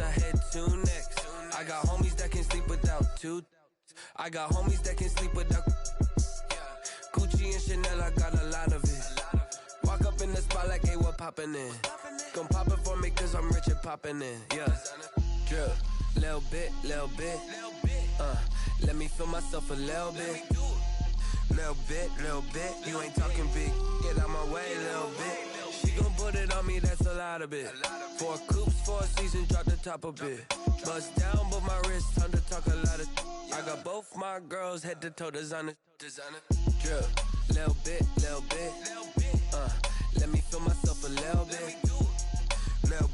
I head to next. I got homies that can sleep without two. I got homies that can sleep without Gucci and Chanel, I got a lot of it. Walk up in the spot like, hey, what poppin' in? Gon' pop it for me cause I'm rich and poppin' in, yeah. Drip, little bit, let me feel myself a little bit. Little bit, you ain't talking big. Get out my way, little bit. She gon' put it on me, that's a lot of it. 4 coops, 4 seasons, drop the top a bit. Bust down, but my wrist, time to talk a lot of. I got both my girls, head to toe designer. Drip, little bit, let me feel myself a little bit. Little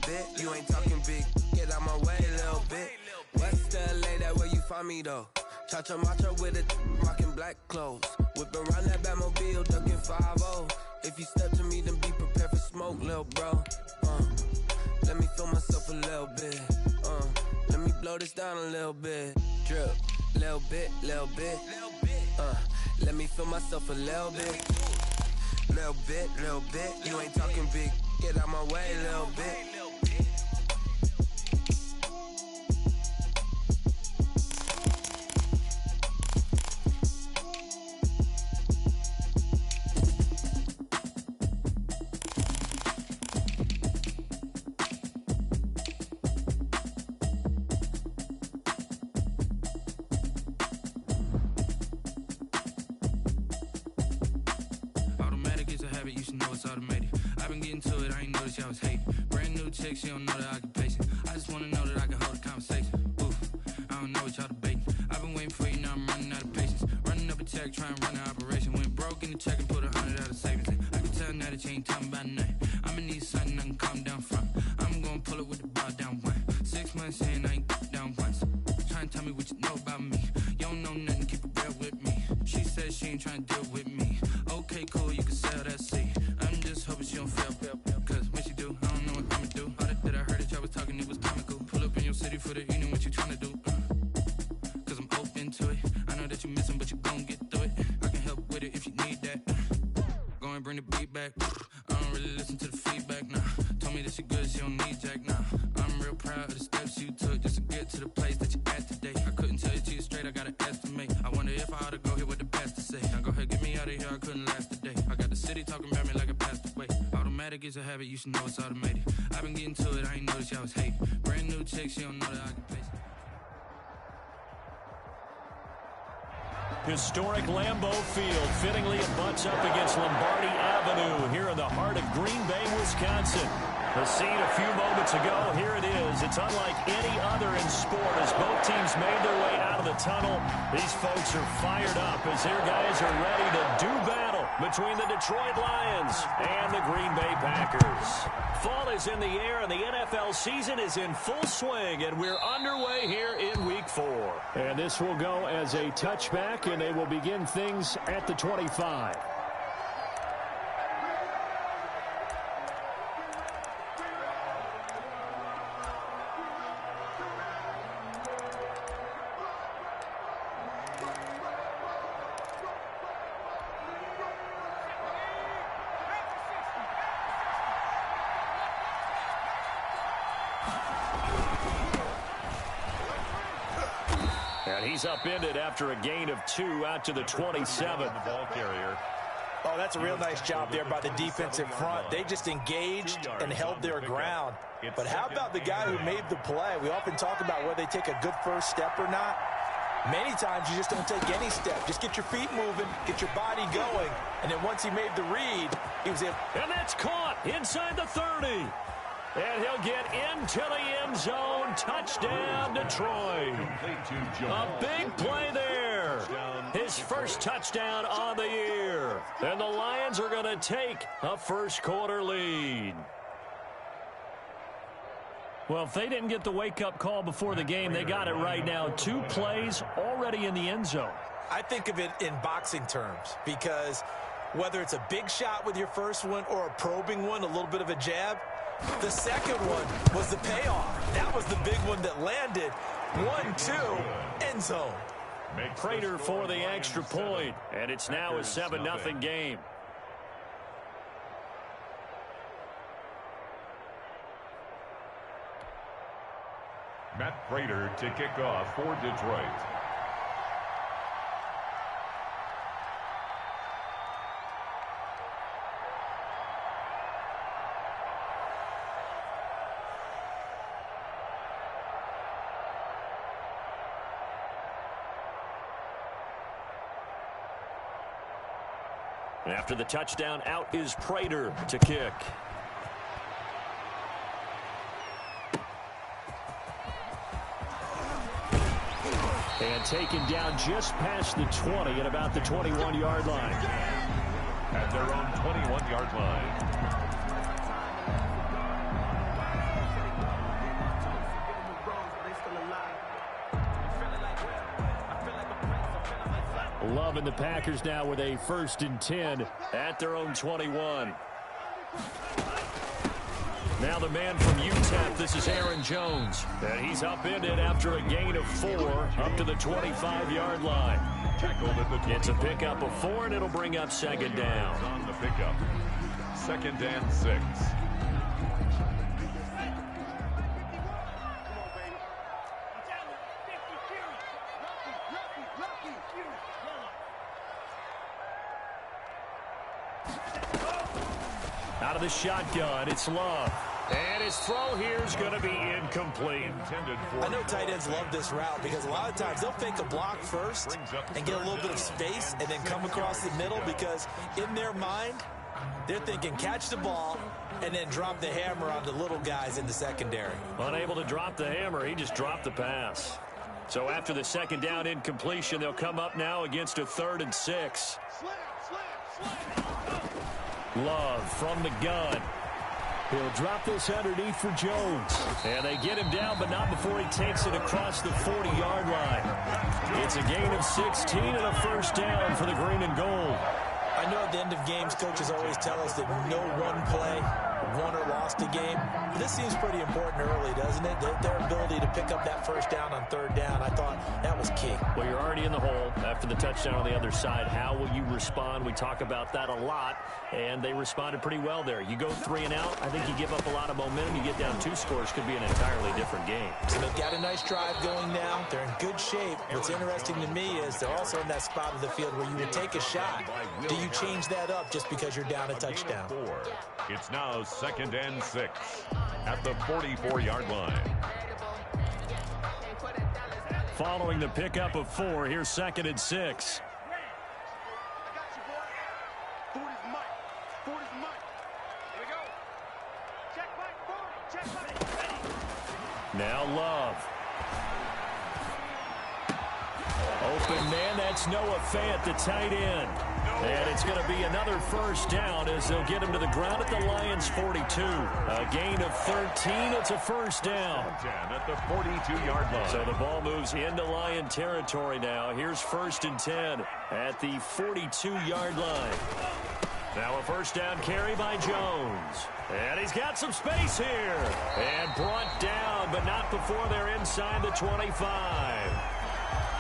bit, you ain't talking big. Get out my way, little bit. West LA, that where you find me though. Cha-cha matcha with it, rockin' black clothes. Whip around that Batmobile, duckin' 5-0. If you step to me, then be prepared for smoke, lil' bro. Let me feel myself a little bit. Let me blow this down a little bit. Drip, little bit. Let me feel myself a little bit. Little bit, you ain't talking big. Get out my way, little bit. She don't know the occupation. I just wanna know that I can hold a conversation. Oof, I don't know what y'all debating. I've been waiting for you, now I'm running out of patience. Running up a check, trying to run an operation. Went broke in the check and put 100 out of savings in. I can tell now that you ain't talking about nothing. I'ma need something I can calm down from. I'm gonna pull it with the bar down one. 6 months in, I ain't down once. Trying to tell me what you know about me. You don't know nothing, keep it real with me. She said she ain't trying to deal with me. Okay, cool, you can sell that seat. I'm just hoping she don't fail. Cause when she do, I don't know what I'ma do. All that I heard that y'all was talking, it was comical. Pull up in your city for the evening, what you tryna do? Cause I'm open to it. I know that you missing, but you gon' get through it. I can help with it if you need that. Go and bring the beat back. I don't really listen to the feedback, nah. Told me that she good, she don't need jack, nah. I'm real proud of the steps you took just to get to the place that you're at today. I couldn't tell you to you straight, I gotta estimate. I wonder if I ought to go hear what the pastor say. Now go ahead, get me out of here, I couldn't last a day. I got the city talking about me like I passed away. Automatic is a habit, you should know it's automated. I've been getting to it, I ain't noticed y'all was hating. Brand new chick, she don't know the occupation. Historic Lambeau Field fittingly abuts up against Lombardi Avenue here in the heart of Green Bay, Wisconsin. The scene a few moments ago, here it is. It's unlike any other in sport as both teams made their way out of the tunnel. These folks are fired up as their guys are ready to do battle between the Detroit Lions and the Green Bay Packers. Fall is in the air and the NFL season is in full swing, and we're underway here in Week 4. And this will go as a touchback, and they will begin things at the 25. He's upended after a gain of 2 out to the 27. The ball carrier. Oh, that's a real nice job there by the defensive front. They just engaged and held their ground. But how about the guy who made the play? We often talk about whether they take a good first step or not. Many times you just don't take any step. Just get your feet moving, get your body going. And then once he made the read, he was in. And that's caught inside the 30. And he'll get into the end zone. Touchdown, Detroit. A big play there. His first touchdown on the year. And the Lions are going to take a first-quarter lead. Well, if they didn't get the wake-up call before the game, they got it right now. 2 plays already in the end zone. I think of it in boxing terms because whether it's a big shot with your first one or a probing one, a little bit of a jab, the second one was the payoff. That was the big one that landed. 1-2, end zone. Prater for the extra point, and it's now a 7-0 game. Matt Prater to kick off for Detroit. After the touchdown, out is Prater to kick. And taken down just past the 20 at about the 21-yard line. At their own 21-yard line. Loving the Packers now with a 1st and 10 at their own 21. Now the man from UTEP, this is Aaron Jones. And he's upended after a gain of 4 up to the 25-yard line. It's a pickup of 4, and it'll bring up 2nd down. On the pickup, 2nd and 6. Out of the shotgun, it's Love. And his throw here is going to be incomplete. I know tight ends love this route because a lot of times they'll fake a block first and get a little bit of space and then come across the middle because in their mind, they're thinking catch the ball and then drop the hammer on the little guys in the secondary. Unable to drop the hammer, he just dropped the pass. So after the 2nd down incompletion, they'll come up now against a 3rd and 6. Love from the gun. He'll drop this underneath for Jones. And they get him down, but not before he takes it across the 40-yard line. It's a gain of 16 and a 1st down for the green and gold. I know at the end of games, coaches always tell us that no one play won or lost a game. But this seems pretty important early, doesn't it? Their ability to pick up that 1st down on 3rd down, I thought that was key. Well, you're already in the hole after the touchdown on the other side. How will you respond? We talk about that a lot, and they responded pretty well there. You go 3 and out, I think you give up a lot of momentum. You get down 2 scores, could be an entirely different game. So they've got a nice drive going now. They're in good shape. What's interesting to me is they're also in that spot of the field where you would take a shot. Do you change that up just because you're down a touchdown? It's now 2nd and 6 at the 44-yard line. Following the pickup of 4, here's 2nd and 6. Now Love. Open man, that's Noah Fant, the tight end. And it's going to be another 1st down as they'll get him to the ground at the Lions' 42. A gain of 13, it's a 1st down. At the 42-yard line. So the ball moves into Lion territory now. Here's 1st and 10 at the 42-yard line. Now a 1st down carry by Jones. And he's got some space here. And brought down, but not before they're inside the 25.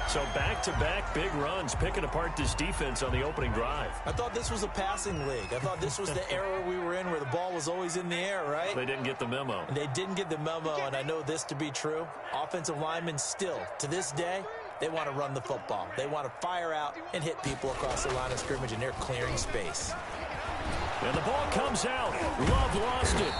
So back-to-back big runs, picking apart this defense on the opening drive. I thought this was a passing league. I thought this was the era we were in where the ball was always in the air, right? They didn't get the memo. They didn't get the memo, and I know this to be true. Offensive linemen still, to this day, they want to run the football. They want to fire out and hit people across the line of scrimmage, and they're clearing space. And the ball comes out. Love lost it.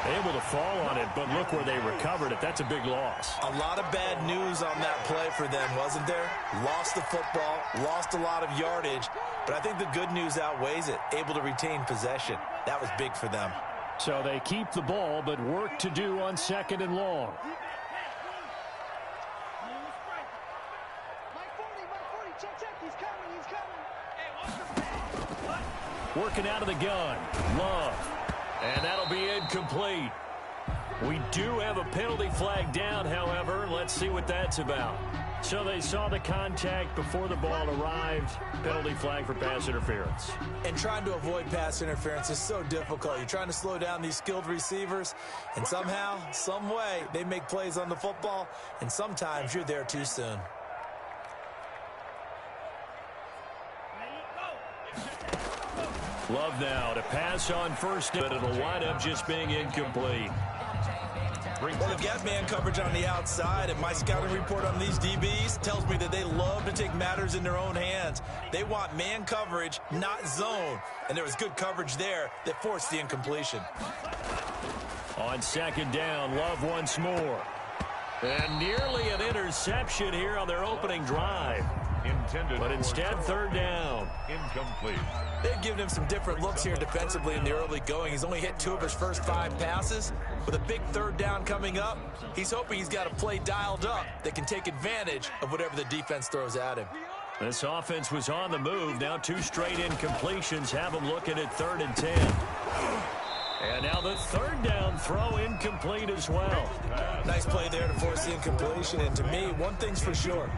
Able to fall on it, but look where they recovered it. That's a big loss. A lot of bad news on that play for them, wasn't there? Lost the football, lost a lot of yardage, but I think the good news outweighs it. Able to retain possession. That was big for them. So they keep the ball, but work to do on 2nd and long. Working out of the gun. Love. And that'll be incomplete. We do have a penalty flag down, however. Let's see what that's about. So they saw the contact before the ball arrived. Penalty flag for pass interference. And trying to avoid pass interference is so difficult. You're trying to slow down these skilled receivers, and somehow, some way, they make plays on the football, and sometimes you're there too soon. Love now to pass on 1st, but it'll wind up just being incomplete. Well, they've got man coverage on the outside, and my scouting report on these DBs tells me that they love to take matters in their own hands. They want man coverage, not zone. And there was good coverage there that forced the incompletion. On second down, Love once more. And nearly an interception here on their opening drive. But instead, third down. Incomplete. They've given him some different looks here defensively in the early going. He's only hit 2 of his first 5 passes. With a big third down coming up, he's hoping he's got a play dialed up that can take advantage of whatever the defense throws at him. This offense was on the move. Now 2 straight incompletions have them looking at 3rd and 10. And now the third down throw incomplete as well. Nice play there to force the incompletion. And to me, one thing's for sure.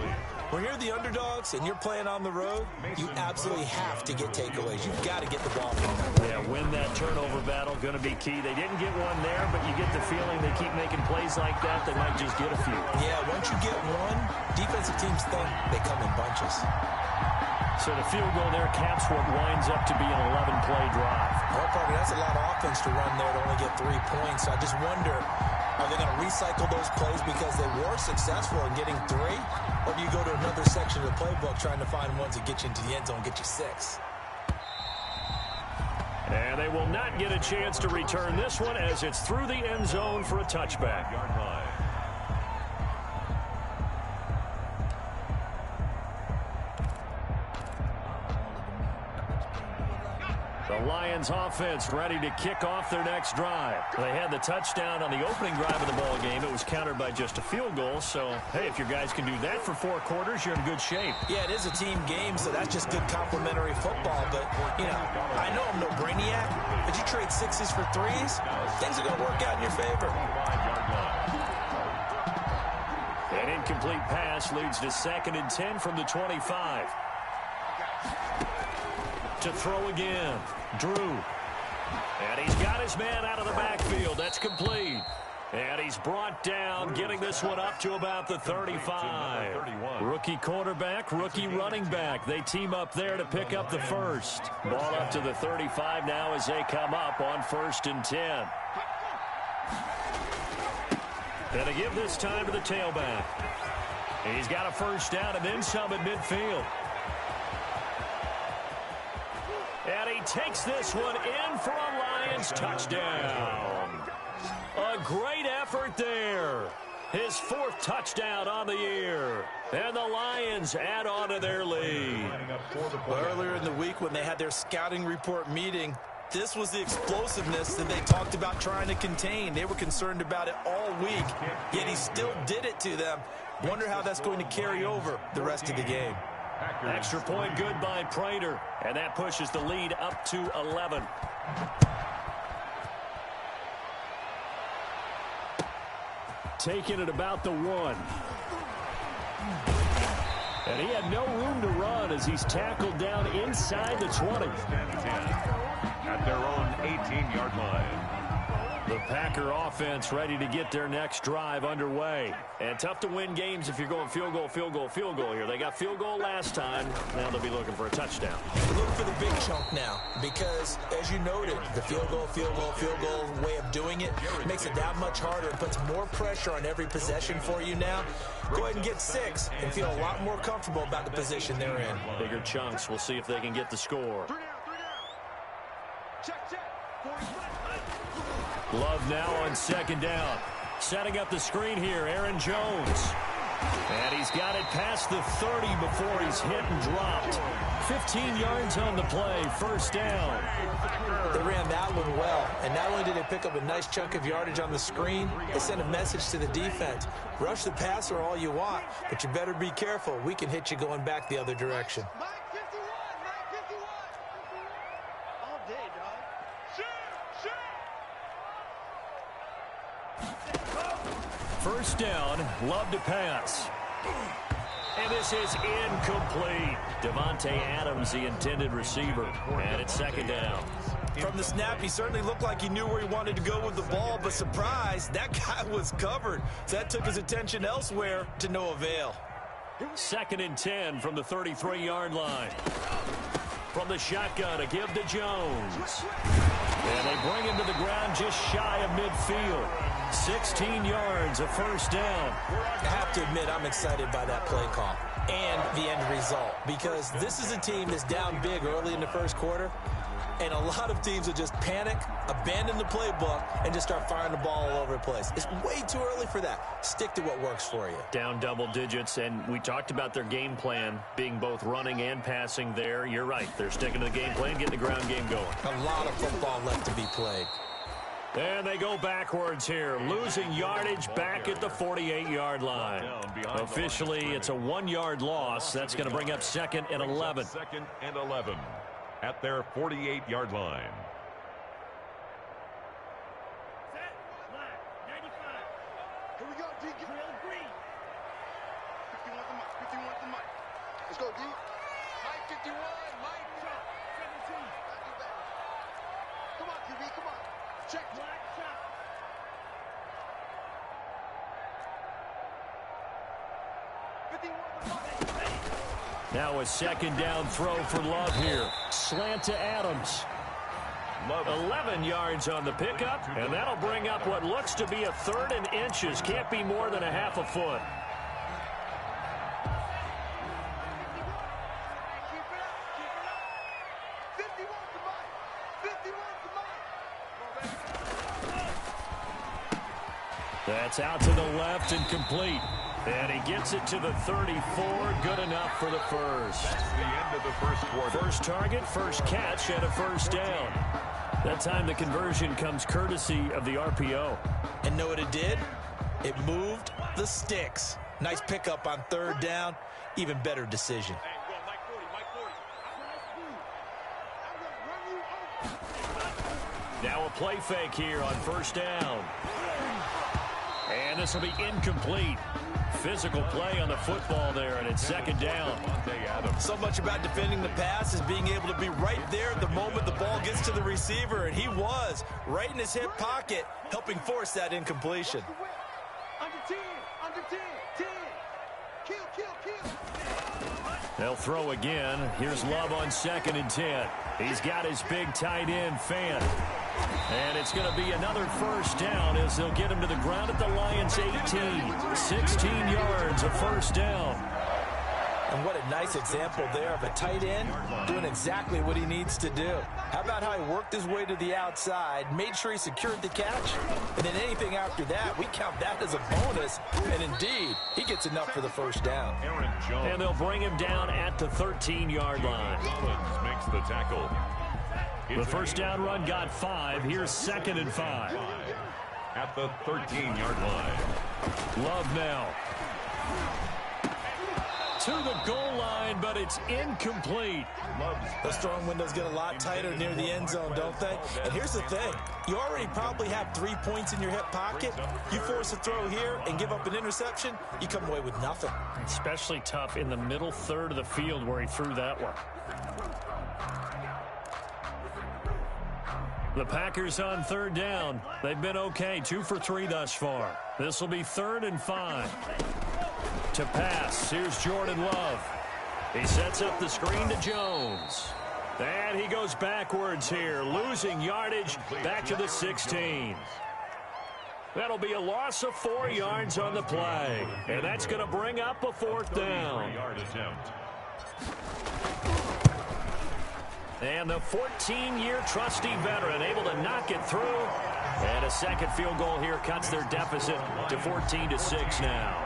When you're the underdogs and you're playing on the road, you absolutely have to get takeaways. You've got to get the ball from them. Yeah, win that turnover battle, going to be key. They didn't get one there, but you get the feeling they keep making plays like that, they might just get a few. Yeah, once you get one, defensive teams think they come in bunches. So the field goal there caps what winds up to be an 11-play drive. Well, Parker, that's a lot of offense to run there to only get 3 points. So I just wonder, are they going to recycle those plays because they were successful in getting 3? Or do you go to another section of the playbook trying to find ones that get you into the end zone, get you 6? And they will not get a chance to return this one as it's through the end zone for a touchback. Yard line. The Lions offense ready to kick off their next drive. They had the touchdown on the opening drive of the ball game. It was countered by just a field goal. So, hey, if your guys can do that for 4 quarters, you're in good shape. Yeah, it is a team game, so that's just good complementary football. But, you know, I know I'm no brainiac, but you trade 6s for 3s, things are going to work out in your favor. An incomplete pass leads to 2nd and 10 from the 25. To throw again, Drew. And he's got his man out of the backfield. That's complete. And he's brought down, getting this one up to about the 35. Rookie quarterback, rookie running back. They team up there to pick up the first. Ball up to the 35 now as they come up on 1st and 10. And to give this time to the tailback. He's got a first down and then some at midfield. And he takes this one in for a Lions touchdown. A great effort there. His 4th touchdown on the year. And the Lions add on to their lead. Well, earlier in the week when they had their scouting report meeting, this was the explosiveness that they talked about trying to contain. They were concerned about it all week, yet he still did it to them. Wonder how that's going to carry over the rest of the game. Extra point good by Prater, and that pushes the lead up to 11. Taking it about the 1. And he had no room to run as he's tackled down inside the 20. At their own 18-yard line. The Packer offense ready to get their next drive underway. And tough to win games if you're going field goal, field goal, field goal here. They got field goal last time. Now they'll be looking for a touchdown. Look for the big chunk now because, as you noted, the field goal way of doing it makes it that much harder. It puts more pressure on every possession for you now. Go ahead and get 6 and feel a lot more comfortable about the position they're in. Bigger chunks. We'll see if they can get the score. Love now on 2nd down. Setting up the screen here, Aaron Jones. And he's got it past the 30 before he's hit and dropped. 15 yards on the play, 1st down. They ran that one well, and not only did they pick up a nice chunk of yardage on the screen, they sent a message to the defense. Rush the passer all you want, but you better be careful. We can hit you going back the other direction. First down, Love to pass. And this is incomplete. Devontae Adams, the intended receiver. And it's 2nd down. From the snap, he certainly looked like he knew where he wanted to go with the ball, but surprise, that guy was covered. So that took his attention elsewhere to no avail. 2nd and 10 from the 33-yard line. From the shotgun, a give to Jones. And they bring him to the ground just shy of midfield. 16 yards, a first down. I have to admit, I'm excited by that play call and the end result, because this is a team that's down big early in the first quarter, and a lot of teams will just panic, abandon the playbook, and just start firing the ball all over the place. It's way too early for that. Stick to what works for you. Down double digits, and we talked about their game plan being both running and passing there. You're right. They're sticking to the game plan, getting the ground game going. A lot of football left to be played. And they go backwards here, losing yardage back at the 48-yard line. Officially, it's a 1-yard loss. That's going to bring up 2nd and 11. 2nd and 11 at their 48-yard line. Here we go, D. Drill green. 51 at the mic. 51 at the mic. Let's go, D. Mike 51. Mike. 17. Come on, QB. Come on. Check. Black shot. 51 at the mic. Now a 2nd down throw for Love here. Slant to Adams. 11 yards on the pickup, and that'll bring up what looks to be a 3rd and inches. Can't be more than a half a foot. Keep it up. Keep it up. 51 at the mic. 51 at the mic. That's out to the left and complete. And he gets it to the 34. Good enough for the first. That's the end of the first quarter. First target, first catch, and a first down. That time the conversion comes courtesy of the RPO. And know what it did? It moved the sticks. Nice pickup on 3rd down. Even better decision. Now a play fake here on 1st down. And this will be incomplete. Physical play on the football there, and it's 2nd down. So much about defending the pass is being able to be right there at the moment the ball gets to the receiver, and he was right in his hip pocket, helping force that incompletion. Under 10. Under 10. 10. Kill, kill, kill. They'll throw again. Here's Love on 2nd and 10. He's got his big tight end, Fant. And it's going to be another first down as they'll get him to the ground at the Lions' 18. 16 yards, a first down. And what a nice example there of a tight end doing exactly what he needs to do. How about how he worked his way to the outside, made sure he secured the catch, and then anything after that, we count that as a bonus. And indeed, he gets enough for the first down. And they'll bring him down at the 13-yard line. Rollins makes the tackle. The first down run got 5. Here's 2nd and 5. At the 13-yard line. Love now. To the goal line, but it's incomplete. Those throwing windows get a lot tighter near the end zone, don't they? And here's the thing. You already probably have 3 points in your hip pocket. You force a throw here and give up an interception, you come away with nothing. Especially tough in the middle third of the field where he threw that one. The Packers on 3rd down. They've been okay, 2 for 3 thus far. This will be 3rd and 5. To pass, here's Jordan Love. He sets up the screen to Jones. And he goes backwards here, losing yardage back to the 16. That'll be a loss of 4 yards on the play. And that's going to bring up a 4th down. And the 14-year trusty veteran able to knock it through. And a second field goal here cuts their deficit to 14-6 now.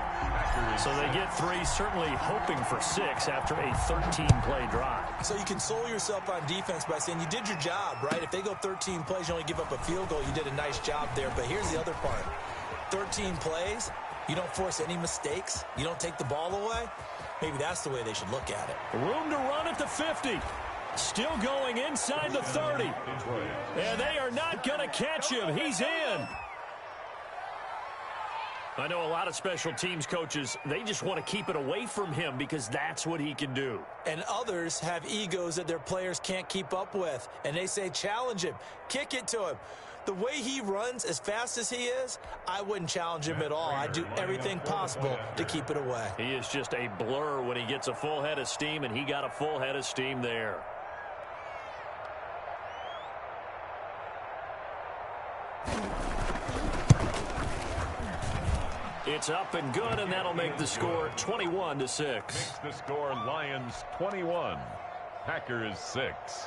So they get 3, certainly hoping for 6 after a 13-play drive. So you console yourself on defense by saying you did your job, right? If they go 13 plays, you only give up a field goal, you did a nice job there. But here's the other part. 13 plays, you don't force any mistakes, you don't take the ball away. Maybe that's the way they should look at it. Room to run at the 50. Still going inside the 30. And they are not going to catch him. He's in. I know a lot of special teams coaches, they just want to keep it away from him because that's what he can do. And others have egos that their players can't keep up with. And they say, challenge him, kick it to him. The way he runs as fast as he is, I wouldn't challenge him at all. I'd do everything possible to keep it away. He is just a blur when he gets a full head of steam, and he got a full head of steam there. It's up and good, and that'll make the score 21-6. Makes the score Lions 21, Packers 6.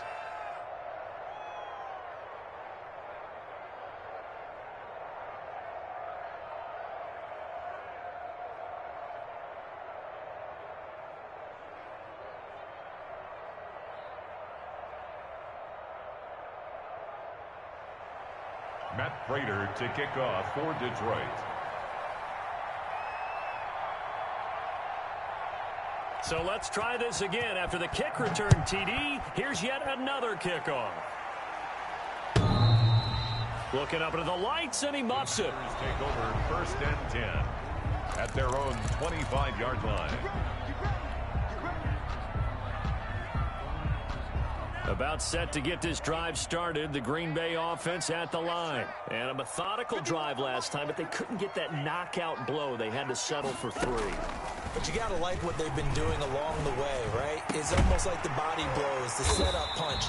Matt Prater to kick off for Detroit. So let's try this again. After the kick return TD, here's yet another kickoff. Looking up into the lights, and he muffs it. Take over 1st and 10 at their own 25-yard line. About set to get this drive started, the Green Bay offense at the line. And a methodical drive last time, but they couldn't get that knockout blow. They had to settle for 3. But you got to like what they've been doing along the way, right? It's almost like the body blows, the setup punch.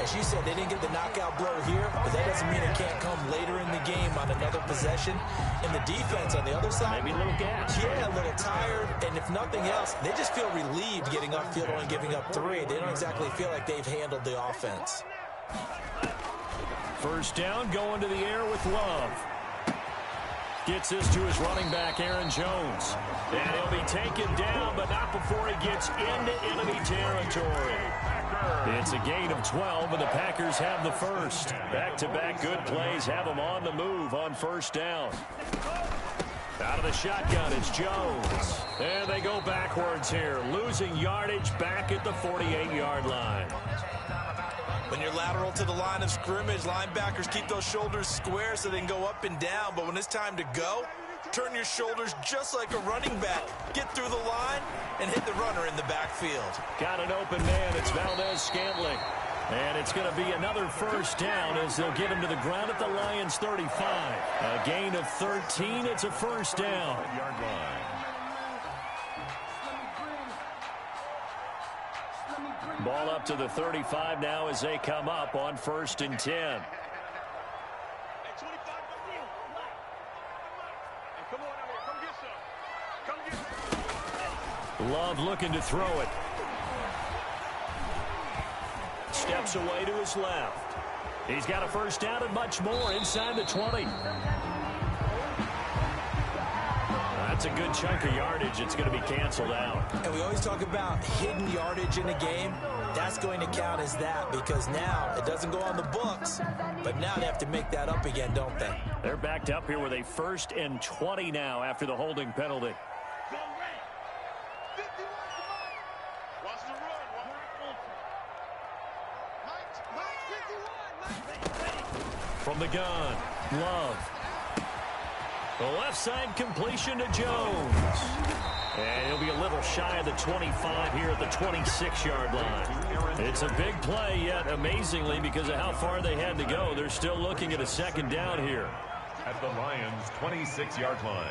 As you said, they didn't get the knockout blow here, but that doesn't mean it can't come later in the game on another possession. And the defense on the other side, maybe a little gas. Yeah, a little tired. And if nothing else, they just feel relieved getting upfield and giving up 3. They don't exactly feel like they've handled the offense. First down, going to the air with Love. Gets this to his running back, Aaron Jones. And he'll be taken down, but not before he gets into enemy territory. It's a gain of 12, and the Packers have the first. Back-to-back good plays have them on the move on first down. Out of the shotgun, it's Jones. And they go backwards here, losing yardage back at the 48-yard line. When you're lateral to the line of scrimmage, linebackers keep those shoulders square so they can go up and down. But when it's time to go, turn your shoulders just like a running back. Get through the line and hit the runner in the backfield. Got an open man. It's Valdez-Scantling. And it's going to be another first down as they'll get him to the ground at the Lions' 35. A gain of 13. It's a first down. Yard line. Ball up to the 35 now as they come up on 1st and 10. Love looking to throw it. Steps away to his left. He's got a first down and much more inside the 20. That's a good chunk of yardage. It's going to be canceled out. And we always talk about hidden yardage in a game. That's going to count as that because now it doesn't go on the books, but now they have to make that up again, don't they? They're backed up here with a 1st and 20 now after the holding penalty. From the gun, Love. The left side completion to Jones. And he'll be a little shy of the 25 here at the 26-yard line. It's a big play, yet amazingly, because of how far they had to go, they're still looking at a second down here. At the Lions' 26-yard line.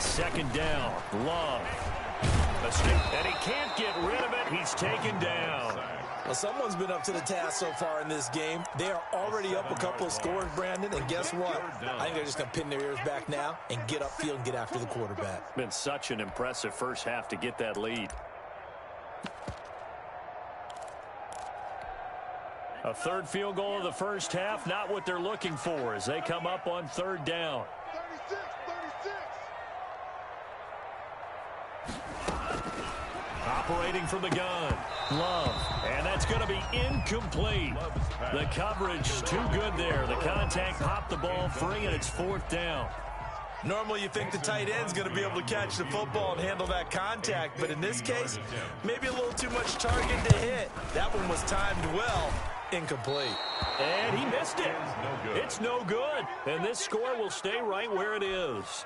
Second down, Love. And he can't get rid of it. He's taken down. Well, someone's been up to the task so far in this game. They are already up a couple of scores, Brandon, and guess what? I think they're just going to pin their ears back now and get upfield and get after the quarterback. Been such an impressive first half to get that lead. A third field goal of the first half, not what they're looking for as they come up on 3rd down. 36. Operating from the gun, Love, and that's going to be incomplete. The coverage too good there. The contact popped the ball free, and it's 4th down. Normally you think the tight end's going to be able to catch the football and handle that contact, but in this case, maybe a little too much target to hit. That one was timed well. Incomplete. And he missed it. It's no good. And this score will stay right where it is.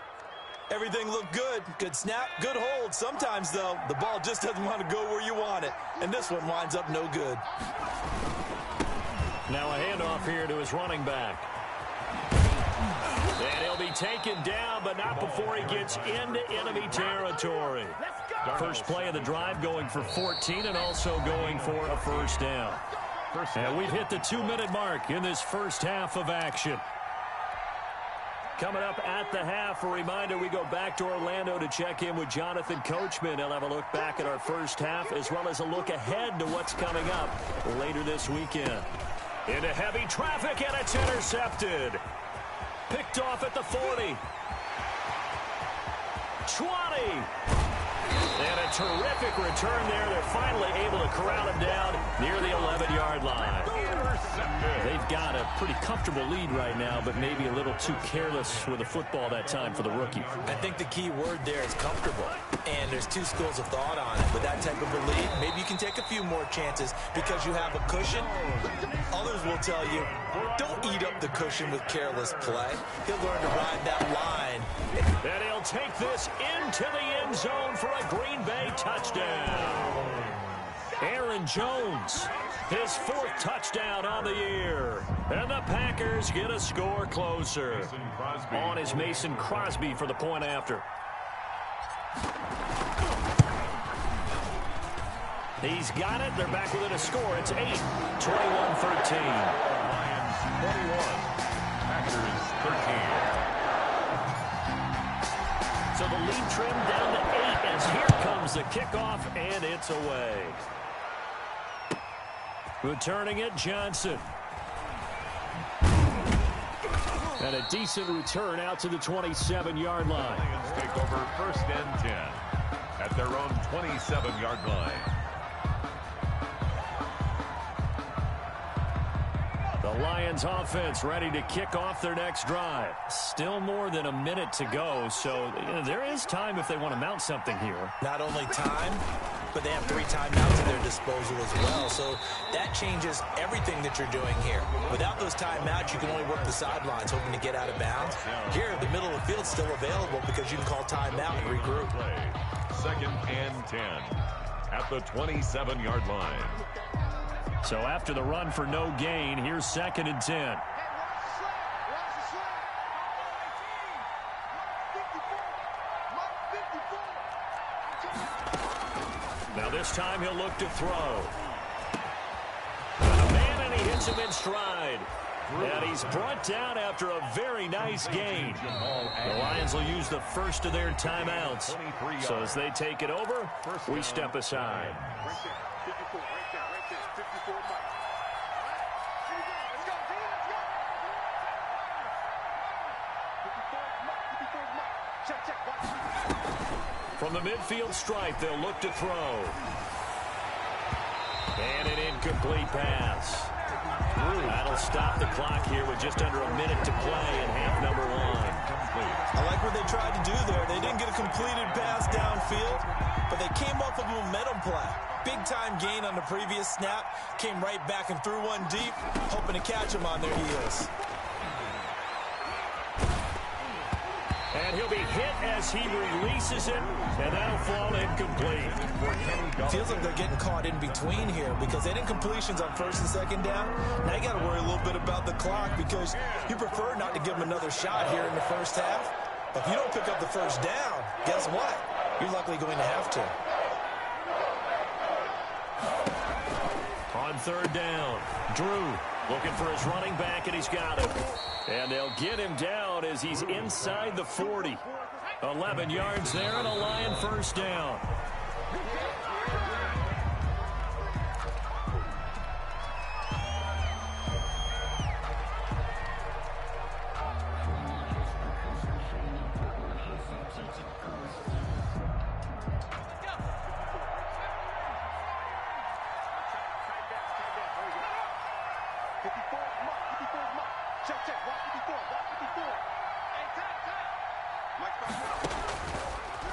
Everything looked good. Good snap, good hold. Sometimes, though, the ball just doesn't want to go where you want it. And this one winds up no good. Now a handoff here to his running back. And he'll be taken down, but not before he gets into enemy territory. First play of the drive going for 14 and also going for a first down. And we've hit the 2-minute mark in this first half of action. Coming up at the half, a reminder, we go back to Orlando to check in with Jonathan Coachman. He'll have a look back at our first half as well as a look ahead to what's coming up later this weekend. Into heavy traffic, and it's intercepted. Picked off at the 40. 20. And a terrific return there. They're finally able to corral him down near the 11-yard line. They've got a pretty comfortable lead right now, but maybe a little too careless with the football that time for the rookie. I think the key word there is comfortable. And there's two schools of thought on it. With that type of a lead, maybe you can take a few more chances because you have a cushion. Others will tell you, don't eat up the cushion with careless play. He'll learn to ride that line. And he'll take this into the end zone for a Green Bay touchdown. Aaron Jones, his 4th touchdown on the year. And the Packers get a score closer. On is Mason Crosby for the point after. He's got it. They're back within a score. It's 8, 21-13. Lions 21, Packers 13. So the lead trimmed down to 8 as here comes the kickoff, and it's away. Returning it, Johnson. And a decent return out to the 27-yard line. Lions take over first and 10 at their own 27-yard line. The Lions offense ready to kick off their next drive. Still more than a minute to go, so there is time if they want to mount something here. Not only time, but they have 3 timeouts at their disposal as well. So that changes everything that you're doing here. Without those timeouts, you can only work the sidelines, hoping to get out of bounds. Here, the middle of the field's still available because you can call timeout and regroup. Second and 10 at the 27-yard line. So after the run for no gain, here's 2nd and 10. Now this time he'll look to throw. A man, and he hits him in stride. And he's brought down after a very nice gain. The Lions will use the first of their timeouts. So as they take it over, we step aside. From the midfield stripe, they'll look to throw. And an incomplete pass. That'll stop the clock here with just under a minute to play in half number 1. I like what they tried to do there. They didn't get a completed pass downfield, but they came off of a momentum play. Big-time gain on the previous snap. Came right back and threw one deep, hoping to catch them on their heels. And he'll be hit as he releases it, and that'll fall incomplete. Feels like they're getting caught in between here because they didn't completions on 1st and 2nd down. Now you got to worry a little bit about the clock because you prefer not to give them another shot here in the first half. But if you don't pick up the first down, guess what? You're likely going to have to. On 3rd down, Drew looking for his running back, and he's got him. And they'll get him down as he's inside the 40. 11 yards there and a Lion first down.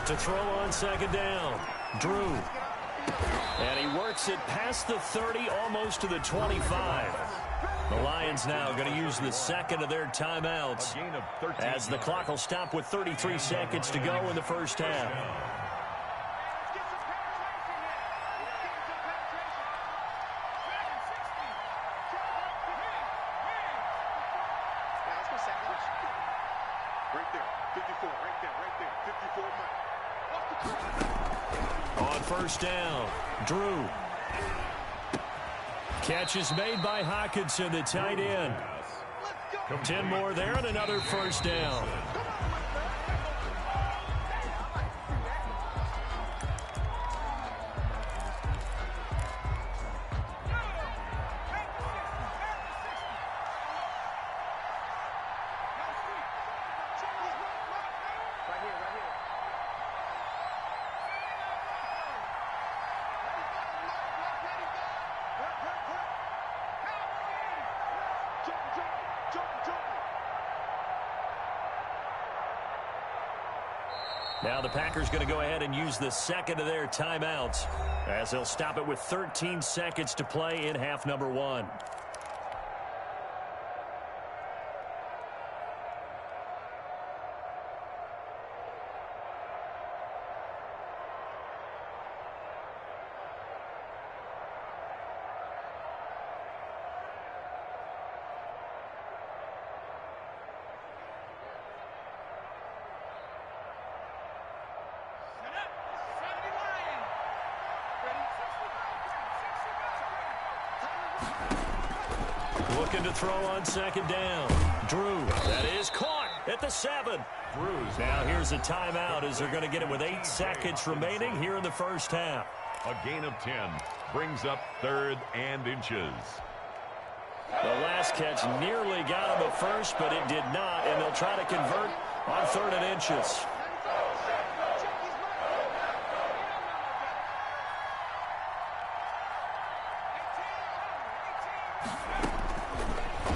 To throw on 2nd down, Drew. And he works it past the 30, almost to the 25. The Lions now going to use the 2nd of their timeouts as the clock will stop with 33 seconds to go in the first half. 54, right there. 54 Mike. On first down, Drew. Catch is made by Hockenson, the tight end. 10 more there and another first down. Now the Packers going to go ahead and use the second of their timeouts as they'll stop it with 13 seconds to play in half number 1. Looking to throw on second down. Drew, that is caught at the 7. Now here's a timeout as they're going to get it with 8 seconds remaining here in the first half. A gain of 10 brings up 3rd and inches. The last catch nearly got him at first, but it did not, and they'll try to convert on 3rd and inches.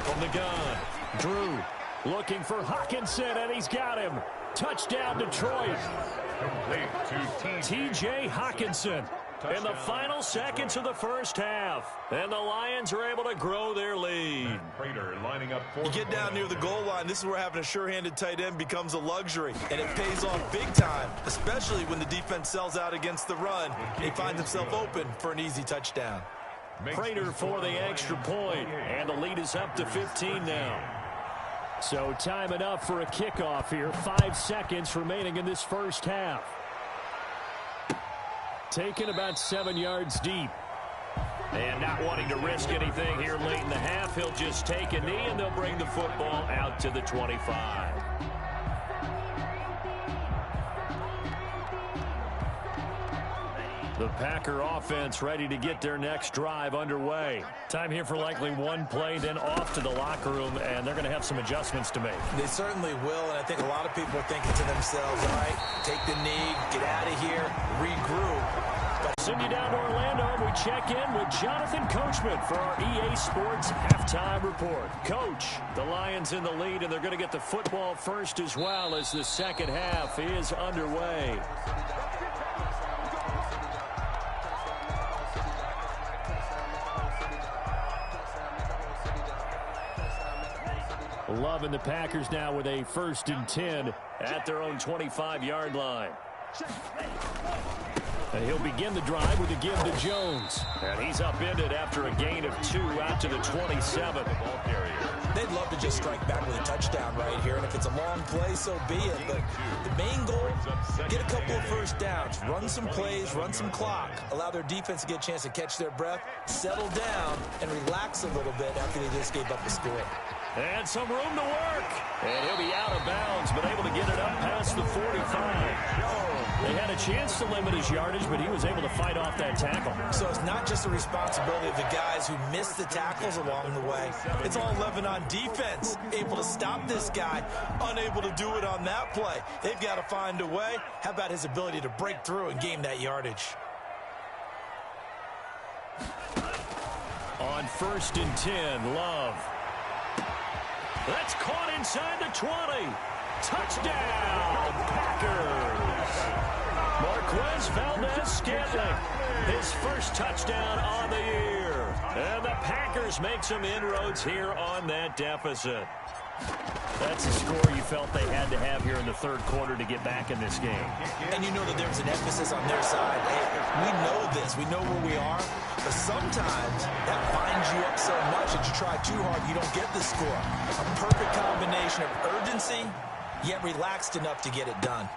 From the gun, Drew looking for Hockenson, and he's got him. Touchdown, Detroit. Complete to T.J. Hockenson in the final seconds of the first half. And the Lions are able to grow their lead. Prater lining up for you get down near the goal line, this is where having a sure-handed tight end becomes a luxury. And it pays off big time, especially when the defense sells out against the run. He finds himself open for an easy touchdown. Prater for the extra point, and the lead is up to 15 now. So time enough for a kickoff here. 5 seconds remaining in this first half. Taken about 7 yards deep. And not wanting to risk anything here late in the half, he'll just take a knee, and they'll bring the football out to the 25. The Packer offense ready to get their next drive underway. Time here for likely one play, then off to the locker room, and they're going to have some adjustments to make. They certainly will, and I think a lot of people are thinking to themselves, all right, take the knee, get out of here, regroup. Send you down to Orlando, and we check in with Jonathan Coachman for our EA Sports Halftime Report. Coach, the Lions in the lead, and they're going to get the football first as well as the second half is underway. Loving the Packers now with a 1st and 10 at their own 25-yard line. And he'll begin the drive with a give to Jones. And he's upended after a gain of 2 out to the 27. They'd love to just strike back with a touchdown right here. And if it's a long play, so be it. But the main goal, get a couple of first downs, run some plays, run some clock, allow their defense to get a chance to catch their breath, settle down, and relax a little bit after they just gave up the score. And some room to work. And he'll be out of bounds, but able to get it up past the 45. They had a chance to limit his yardage, but he was able to fight off that tackle. So it's not just the responsibility of the guys who missed the tackles along the way. It's all 11 on defense, able to stop this guy, unable to do it on that play. They've got to find a way. How about his ability to break through and gain that yardage? On 1st and 10, Love. That's caught inside the 20. Touchdown, Packers. Marquez Valdez-Scantling, his first touchdown on the year. And the Packers make some inroads here on that deficit. That's a score you felt they had to have here in the 3rd quarter to get back in this game. And you know that there's an emphasis on their side. Hey, we know this. We know where we are. But sometimes that binds you up so much that you try too hard, you don't get the score. A perfect combination of urgency yet relaxed enough to get it done.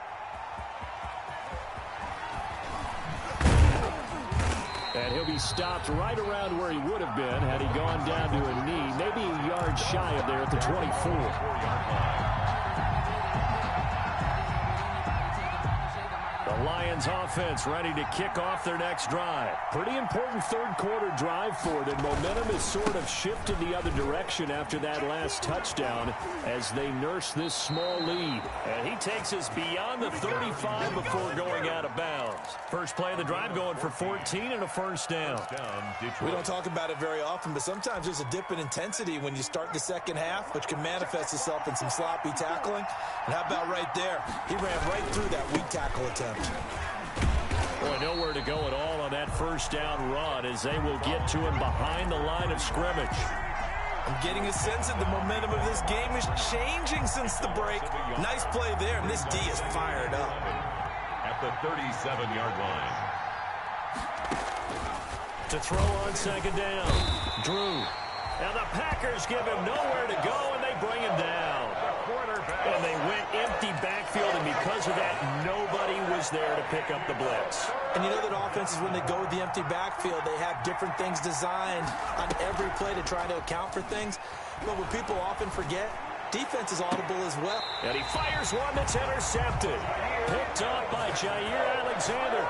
And he'll be stopped right around where he would have been had he gone down to a knee, maybe a yard shy of there at the 24. The Lions offense ready to kick off their next drive. Pretty important third quarter drive for them. Momentum has sort of shifted the other direction after that last touchdown as they nurse this small lead. And he takes us beyond the 35 before going out of bounds. First play of the drive going for 14 and a first down. We don't talk about it very often, but sometimes there's a dip in intensity when you start the second half, which can manifest itself in some sloppy tackling. And how about right there? He ran right through that weak tackle attempt. Boy, nowhere to go at all on that first down run as they will get to him behind the line of scrimmage. I'm getting a sense that the momentum of this game is changing since the break. Nice play there, and this D is fired up. At the 37-yard line. To throw on second down, Drew. Now the Packers give him nowhere to go, and they bring him down. And they went empty backfield, and because of that, nobody was there to pick up the blitz. And you know that offenses, when they go with the empty backfield, they have different things designed on every play to try to account for things. But what people often forget, defense is audible as well. And he fires one that's intercepted. Picked up by Jair Alexander.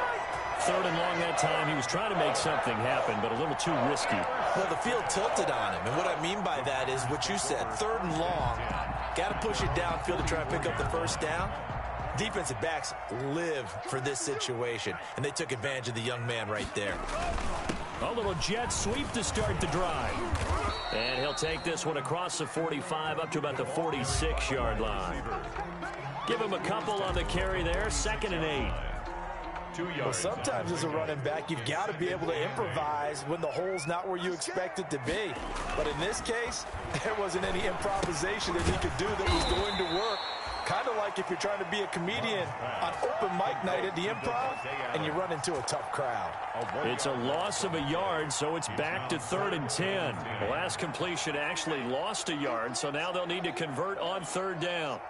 Third and long that time. He was trying to make something happen, but a little too risky. Well, the field tilted on him. And what I mean by that is what you said, third and long. Got to push it downfield to try and pick up the first down. Defensive backs live for this situation, and they took advantage of the young man right there. A little jet sweep to start the drive. And he'll take this one across the 45 up to about the 46-yard line. Give him a couple on the carry there, 2nd and 8. Well, sometimes as a running back, you've got to be able to improvise when the hole's not where you expect it to be. But in this case, there wasn't any improvisation that he could do that was going to work. Kind of like if you're trying to be a comedian on open mic night at the Improv and you run into a tough crowd. It's a loss of a yard, so it's back to 3rd and 10. The last completion actually lost a yard, so now they'll need to convert on 3rd down.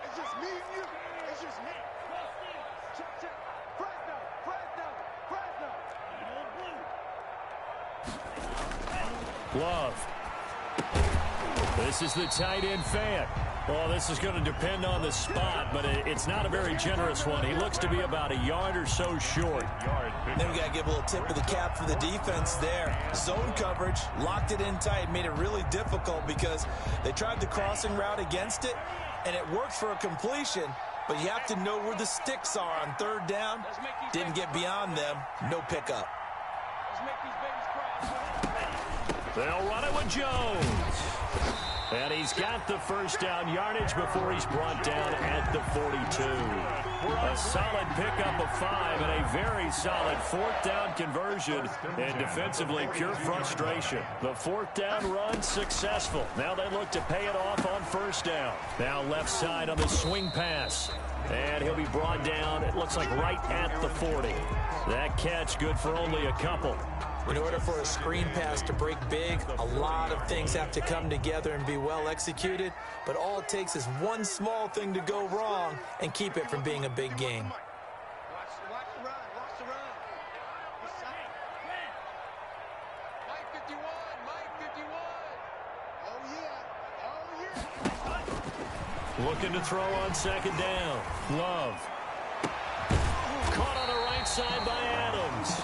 It's just me and you. It's just me. Check. Love. This is the tight end fan. Well, this is going to depend on the spot, but it's not a very generous one. He looks to be about a yard or so short. Then we got to give a little tip of the cap for the defense there. Zone coverage, locked it in tight, made it really difficult because they tried the crossing route against it, and it worked for a completion, but you have to know where the sticks are on 3rd down. Didn't get beyond them, no pickup. They'll run it with Jones. And he's got the first down yardage before he's brought down at the 42. A solid pickup of 5 and a very solid 4th down conversion. And defensively, pure frustration. The 4th down run successful. Now they look to pay it off on 1st down. Now left side on the swing pass. And he'll be brought down, it looks like right at the 40. That catch good for only a couple. In order for a screen pass to break big, a lot of things have to come together and be well executed. But all it takes is one small thing to go wrong and keep it from being a big game. Watch the run. Mike 51. Oh, yeah. Looking to throw on 2nd down. Love. Caught on the right side by Adams.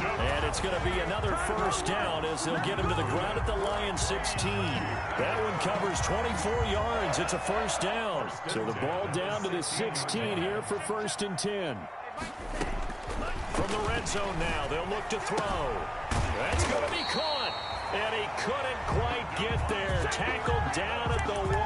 And it's going to be another 1st down as they'll get him to the ground at the Lions 16. That one covers 24 yards. It's a 1st down. So the ball down to the 16 here for 1st and 10. From the red zone now, they'll look to throw. That's going to be caught. And he couldn't quite get there. Tackled down at the 1.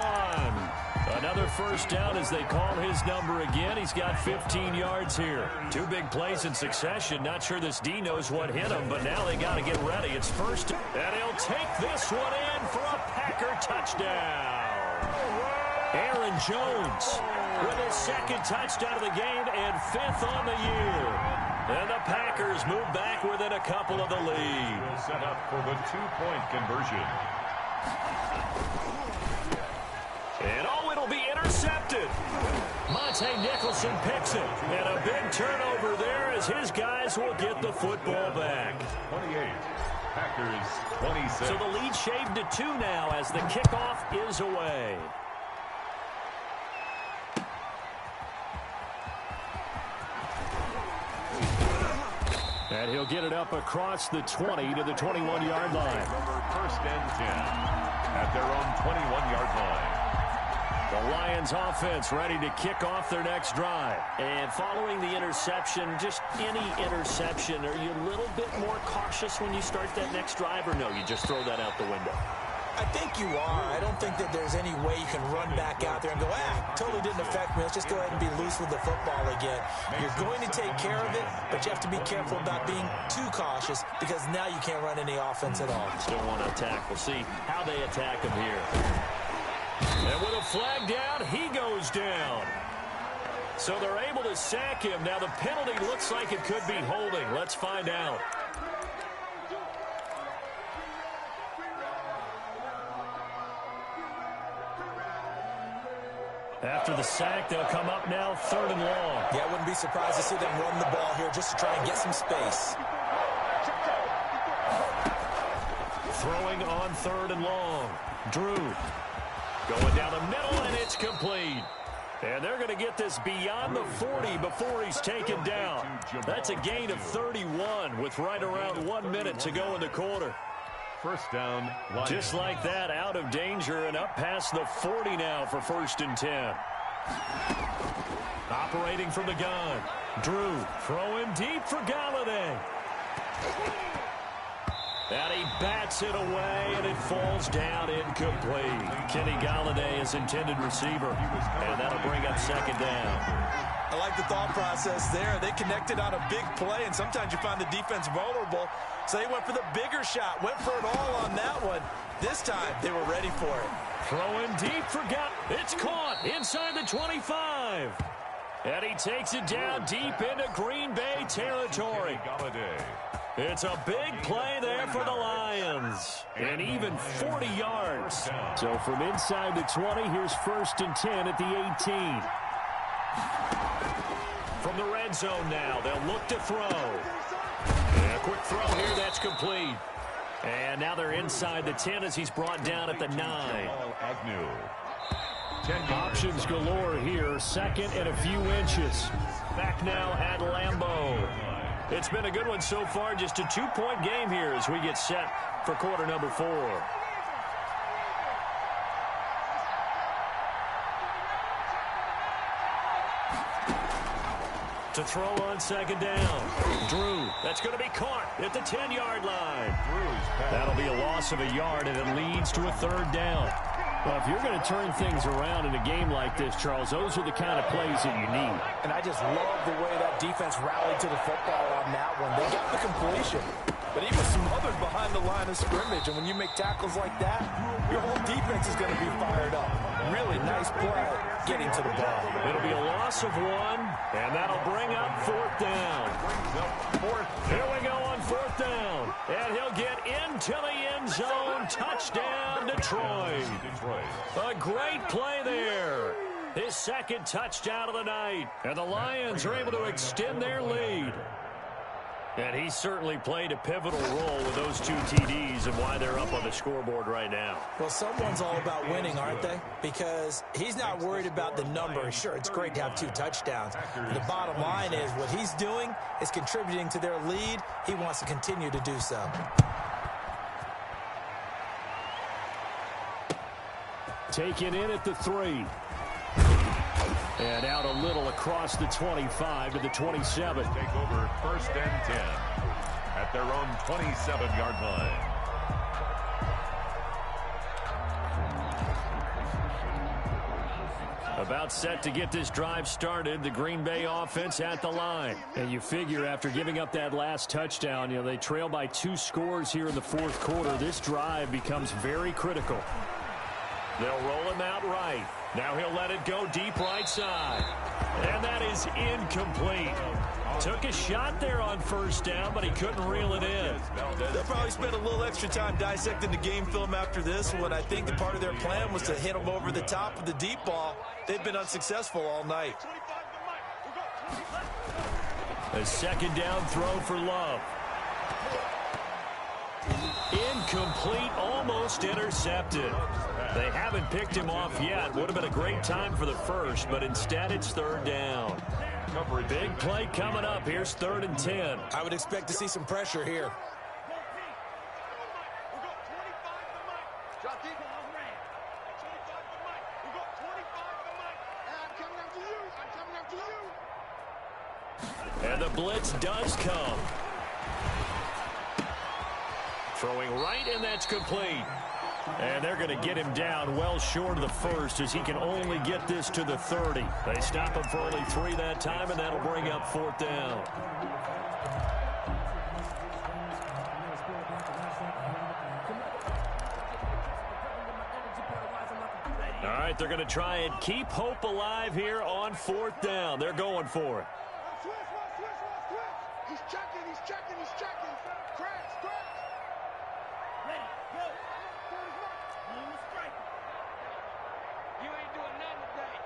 Another 1st down as they call his number again. He's got 15 yards here. 2 big plays in succession. Not sure this D knows what hit him, but now they got to get ready. It's 1st, and he'll take this one in for a Packer touchdown. Aaron Jones with his 2nd touchdown of the game and 5th on the year. And the Packers move back within a couple of the lead. Set up for the 2-point conversion. And oh, it'll be intercepted. Monte Nicholson picks it. And a big turnover there as his guys will get the football back. 28. Packers 26. So the lead shaved to 2 now as the kickoff is away. And he'll get it up across the 20 to the 21-yard line. First and 10 at their own 21-yard line. The Lions offense ready to kick off their next drive. And following the interception, just any interception, are you a little bit more cautious when you start that next drive, or no, you just throw that out the window? I think you are. I don't think that there's any way you can run back out there and go, totally didn't affect me. Let's just go ahead and be loose with the football again. You're going to take care of it, but you have to be careful about being too cautious because now you can't run any offense at all. Still want to attack. We'll see how they attack him here. And with a flag down, he goes down. So they're able to sack him. Now the penalty looks like it could be holding. Let's find out. After the sack, they'll come up now 3rd and long. Yeah, I wouldn't be surprised to see them run the ball here just to try and get some space. Throwing on 3rd and long. Drew going down the middle, and it's complete. And they're going to get this beyond the 40 before he's taken down. That's a gain of 31 with right around 1 minute to go in the quarter. First down. Lions. Just like that, out of danger and up past the 40 now for 1st and 10. Operating from the gun. Drew throwing deep for Galladay. And he bats it away, and it falls down incomplete. Kenny Galladay is intended receiver, and that'll bring up 2nd down. I like the thought process there. They connected on a big play, and sometimes you find the defense vulnerable. So they went for the bigger shot, went for it all on that one. This time, they were ready for it. Throwing deep for It's caught inside the 25. And he takes it down deep into Green Bay territory. It's a big play there for the Lions. And even 40 yards. So from inside the 20, here's 1st and 10 at the 18. From the red zone now, they'll look to throw. And a quick throw here, that's complete. And now they're inside the 10 as he's brought down at the 9. Options galore here, 2nd and a few inches. Back now at Lambeau. It's been a good one so far, just a 2-point game here as we get set for quarter number 4. To throw on 2nd down. Drew, that's going to be caught at the 10-yard line. That'll be a loss of a yard, and it leads to a 3rd down. Well, if you're going to turn things around in a game like this, Charles, those are the kind of plays that you need. And I just love the way that defense rallied to the football on that one. They got the completion, but he was smothered behind the line of scrimmage. And when you make tackles like that, your whole defense is going to be fired up. Really nice play getting to the ball. It'll be a loss of 1, and that'll bring up 4th down. Here we go on 4th down. And he'll get into the end zone. Touchdown, Detroit. A great play there. His 2nd touchdown of the night. And the Lions are able to extend their lead. And he certainly played a pivotal role with those 2 TDs and why they're up on the scoreboard right now. Well, someone's all about winning, aren't they? Because he's not worried about the number. Sure, it's great to have 2 touchdowns. The bottom line is what he's doing is contributing to their lead. He wants to continue to do so. Taken in at the 3. And out a little across the 25 to the 27. Take over 1st and 10 at their own 27-yard line. About set to get this drive started, the Green Bay offense at the line. And you figure after giving up that last touchdown, they trail by 2 scores here in the 4th quarter. This drive becomes very critical. They'll roll him out right. Now he'll let it go deep right side. And that is incomplete. Took a shot there on first down, but he couldn't reel it in. They'll probably spend a little extra time dissecting the game film after this one. I think that part of their plan was to hit him over the top of the deep ball. They've been unsuccessful all night. A second down throw for Love. Incomplete, almost intercepted. They haven't picked him off yet. Would have been a great time for the first, but instead it's third down. Big play coming up. Here's 3rd and 10. I would expect to see some pressure here. And the blitz does come. Throwing right, and that's complete. And they're going to get him down well short of the first as he can only get this to the 30. They stop him for only 3 that time, and that'll bring up 4th down. All right, they're going to try and keep hope alive here on 4th down. They're going for it. He's checking. Cracks. Ready, go. You ain't doing nothing today.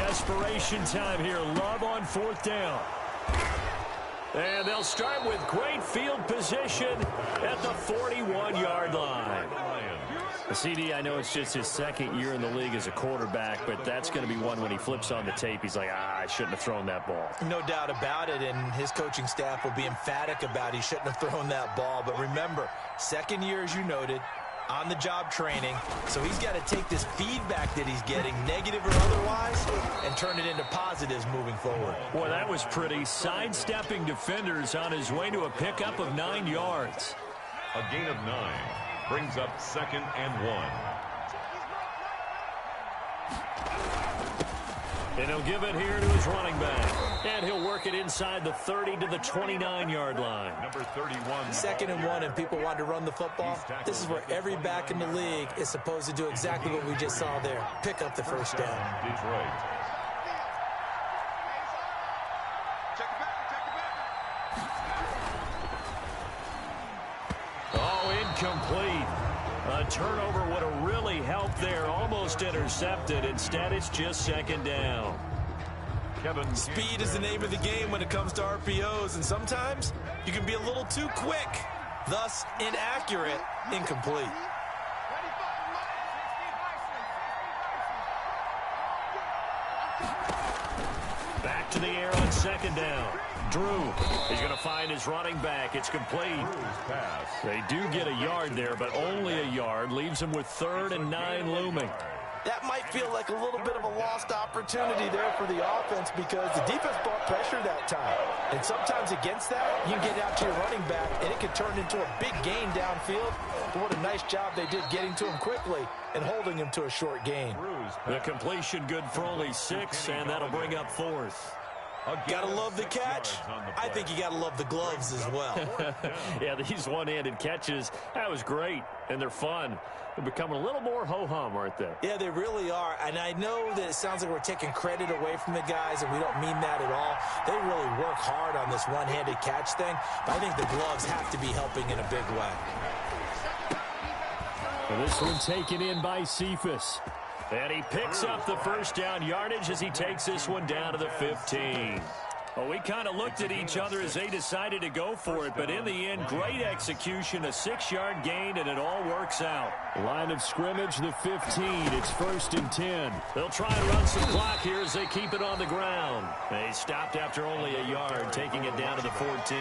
Desperation time here. Love on 4th down. And they'll start with great field position at the 41-yard line. CD, I know it's just his 2nd year in the league as a quarterback, but that's going to be one when he flips on the tape. He's like, I shouldn't have thrown that ball. No doubt about it, and his coaching staff will be emphatic about he shouldn't have thrown that ball. But remember, 2nd year, as you noted, on-the-job training, so he's got to take this feedback that he's getting, negative or otherwise, and turn it into positives moving forward. Boy, that was pretty. Sidestepping defenders on his way to a pickup of 9 yards. A gain of 9 brings up 2nd and 1. And he'll give it here to his running back. And he'll work it inside the 30 to the 29-yard line. Number 31. 2nd and 1, and people want to run the football. This is where every back in the league is supposed to do exactly what we just saw there. Pick up the first down. Detroit. Oh, incomplete. A turnover would have really helped there. Almost intercepted. Instead, it's just 2nd down. Speed is the name of the game when it comes to RPOs, and sometimes you can be a little too quick, thus inaccurate, incomplete. Back to the air on 2nd down. Drew is going to find his running back. It's complete. They do get a yard there, but only a yard. Leaves them with 3rd and 9 looming. That might feel like a little bit of a lost opportunity there for the offense because the defense brought pressure that time. And sometimes against that, you can get out to your running back, and it can turn into a big gain downfield. But what a nice job they did getting to him quickly and holding him to a short gain. The completion good for only 6, and that'll bring up 4th. Gotta love the catch. I think you gotta love the gloves as well. Yeah, these one-handed catches, that was great, and they're fun. They're becoming a little more ho-hum, aren't they? Yeah, they really are. And I know that it sounds like we're taking credit away from the guys, and we don't mean that at all. They really work hard on this one-handed catch thing, but I think the gloves have to be helping in a big way. Well, this one taken in by Cephas. And he picks up the first down yardage as he takes this one down to the 15. Well, we kind of looked at each other as they decided to go for it, but in the end, great execution, a 6-yard gain, and it all works out. Line of scrimmage, the 15. It's 1st and 10. They'll try and run some clock here as they keep it on the ground. They stopped after only a yard, taking it down to the 14.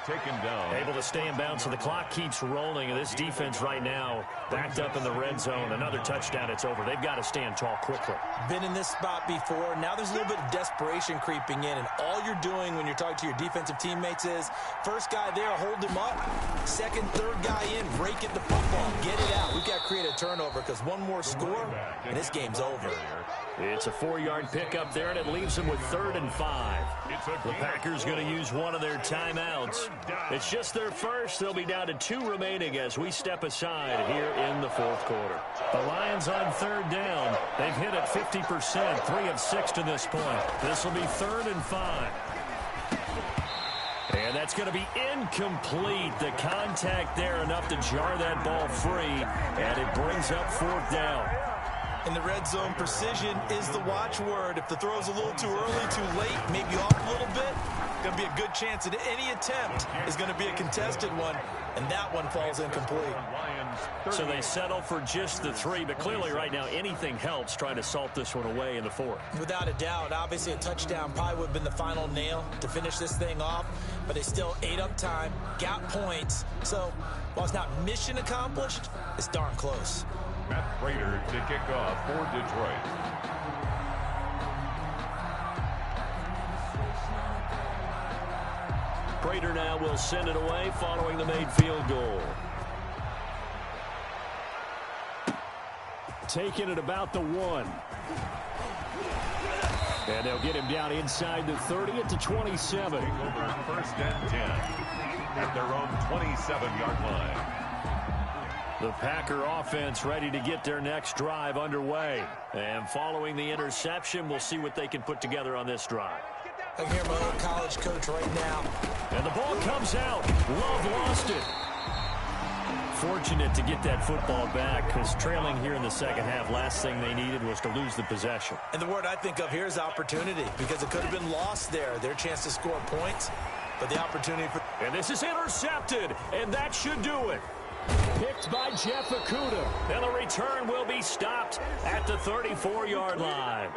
Taken down. Able to stay in bounds, so the clock keeps rolling, and this defense right now backed up in the red zone. Another touchdown, it's over. They've got to stand tall quickly. Been in this spot before. Now there's a little bit of desperation creeping in, and all you're doing when you're talking to your defensive teammates is first guy there, hold him up. Second, third guy in, break it the football. Get it out. We've got to create a turnover because one more score, and this game's over. It's a 4-yard pickup there, and it leaves them with 3rd and 5. The Packers going to use one of their timeouts. It's just their first. They'll be down to 2 remaining as we step aside here in the fourth quarter. The Lions on third down. They've hit it 50%, 3 of 6 to this point. This will be 3rd and 5. And that's going to be incomplete. The contact there enough to jar that ball free, and it brings up 4th down. In the red zone, precision is the watchword. If the throw's a little too early, too late, maybe off a little bit, going to be a good chance that any attempt is going to be a contested one, and that one falls incomplete. So they settle for just the 3, but clearly right now anything helps trying to salt this one away in the 4th. Without a doubt, obviously a touchdown probably would have been the final nail to finish this thing off, but they still ate up time, got points. So while it's not mission accomplished, it's darn close. Matt Prater to kick off for Detroit. Prater now will send it away following the made field goal. Taking it about the 1. And they'll get him down inside the 30 at the 27. Over 1st and 10 at their own 27-yard line. The Packer offense ready to get their next drive underway. And following the interception, we'll see what they can put together on this drive. I hear my old college coach right now. And the ball comes out. Love lost it. Fortunate to get that football back because trailing here in the second half, last thing they needed was to lose the possession. And the word I think of here is opportunity because it could have been lost there. Their chance to score points, but the opportunity for... And this is intercepted, and that should do it. Picked by Jeff Okudah. And the return will be stopped at the 34-yard line.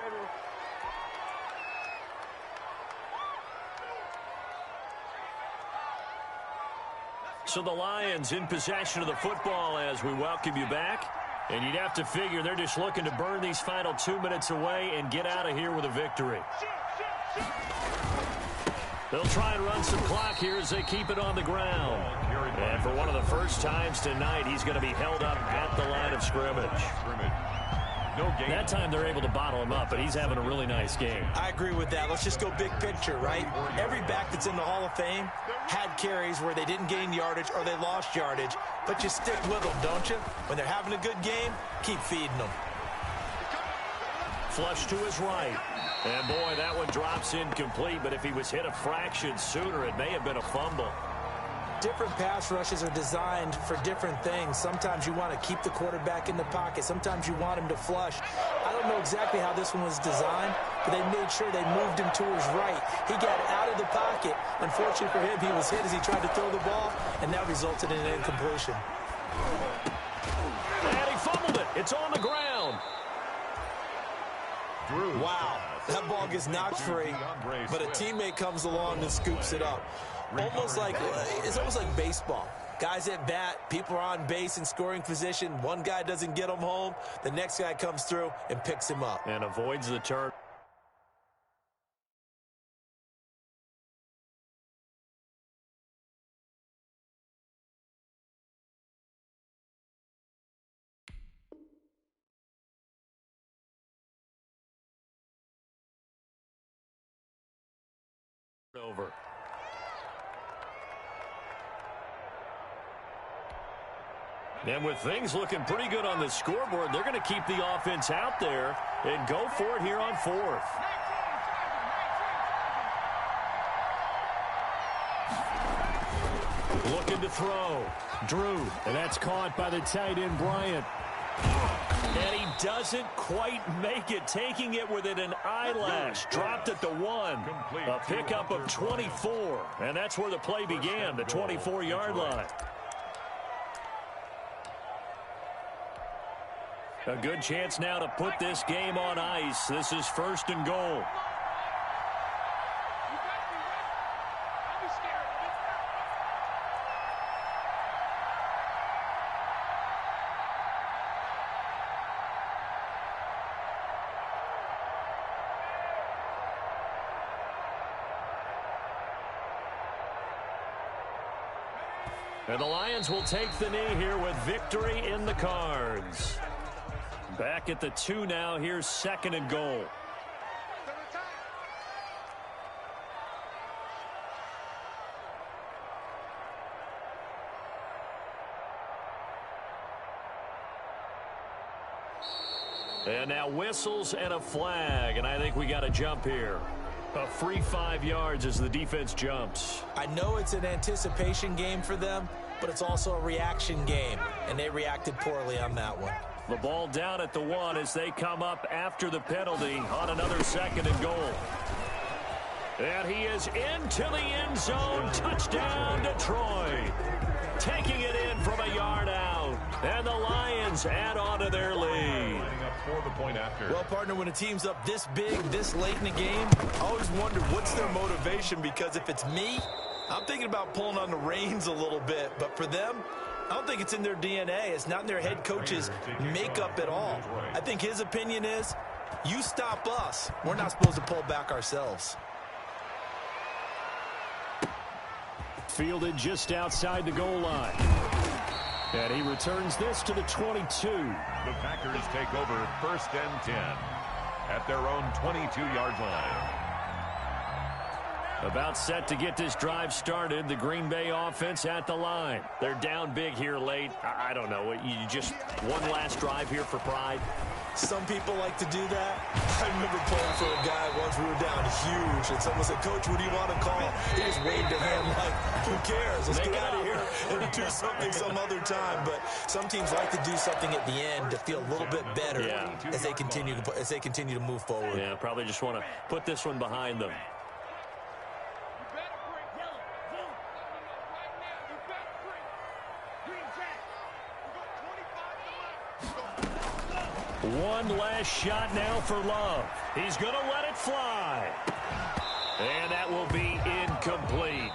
So the Lions in possession of the football as we welcome you back. And you'd have to figure they're just looking to burn these final 2 minutes away and get out of here with a victory. They'll try and run some clock here as they keep it on the ground. And for one of the first times tonight, he's going to be held up at the line of scrimmage. That time they're able to bottle him up, but he's having a really nice game. I agree with that. Let's just go big picture, right? Every back that's in the Hall of Fame had carries where they didn't gain yardage or they lost yardage, but you stick with them, don't you? When they're having a good game, keep feeding them. Flush to his right. And, boy, that one drops incomplete, but if he was hit a fraction sooner, it may have been a fumble. Different pass rushes are designed for different things. Sometimes you want to keep the quarterback in the pocket. Sometimes you want him to flush. I don't know exactly how this one was designed, but they made sure they moved him to his right. He got out of the pocket. Unfortunately for him, he was hit as he tried to throw the ball, and that resulted in an incompletion. And he fumbled it. It's on the ground. Wow, that ball gets knocked free, but a teammate comes along and scoops it up. It's almost like baseball. Guys at bat, people are on base in scoring position. One guy doesn't get him home. The next guy comes through and picks him up. And avoids the turn. Over. And with things looking pretty good on the scoreboard, they're going to keep the offense out there and go for it here on 4th. Looking to throw. Drew, and that's caught by the tight end, Bryant. And he doesn't quite make it, taking it within an eyelash. Dropped at the 1. A pickup of 24. And that's where the play began, the 24-yard line. A good chance now to put this game on ice. This is 1st and goal. And the Lions will take the knee here with victory in the cards. Back at the 2 now. Here's 2nd and goal. And now whistles and a flag, and I think we got a jump here. A free 5 yards as the defense jumps. I know it's an anticipation game for them, but it's also a reaction game, and they reacted poorly on that one. The ball down at the 1 as they come up after the penalty on another 2nd and goal. And he is into the end zone. Touchdown, Detroit. Taking it in from a yard out. And the Lions add on to their lead. Well, partner, when a team's up this big, this late in the game, I always wonder what's their motivation, because if it's me, I'm thinking about pulling on the reins a little bit. But for them, I don't think it's in their DNA. It's not in their head coach's makeup at all. I think his opinion is, you stop us, we're not supposed to pull back ourselves. Fielded just outside the goal line. And he returns this to the 22. The Packers take over 1st and 10 at their own 22-yard line. About set to get this drive started. The Green Bay offense at the line. They're down big here late. I don't know. You just one last drive here for pride. Some people like to do that. I remember playing for a guy once. We were down huge, and someone said, "Coach, what do you want to call?" He just waved a hand like, "Who cares? Let's get out of here and do something some other time." But some teams like to do something at the end to feel a little bit better as they continue to move forward. Yeah, probably just want to put this one behind them. One last shot now for Love. He's going to let it fly. And that will be incomplete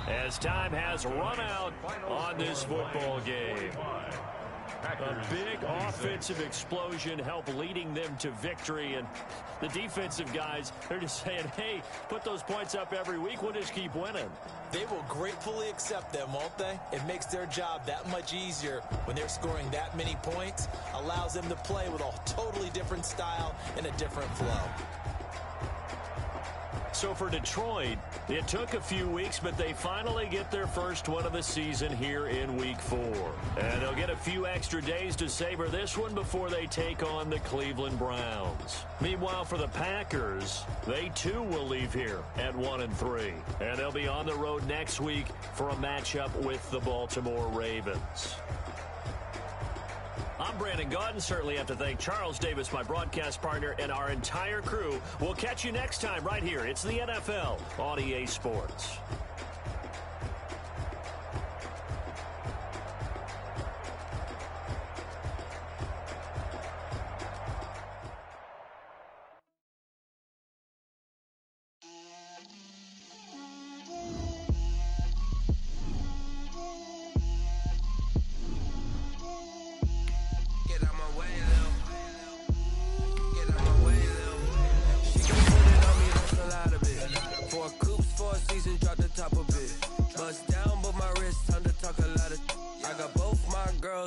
as time has run out on this football game. A big offensive explosion helped leading them to victory. And the defensive guys, they're just saying, hey, put those points up every week. We'll just keep winning. They will gratefully accept them, won't they? It makes their job that much easier when they're scoring that many points. Allows them to play with a totally different style and a different flow. So for Detroit, it took a few weeks, but they finally get their first one of the season here in Week 4. And they'll get a few extra days to savor this one before they take on the Cleveland Browns. Meanwhile, for the Packers, they too will leave here at 1-3. And they'll be on the road next week for a matchup with the Baltimore Ravens. I'm Brandon Gaudin. Certainly have to thank Charles Davis, my broadcast partner, and our entire crew. We'll catch you next time right here. It's the NFL on EA Sports.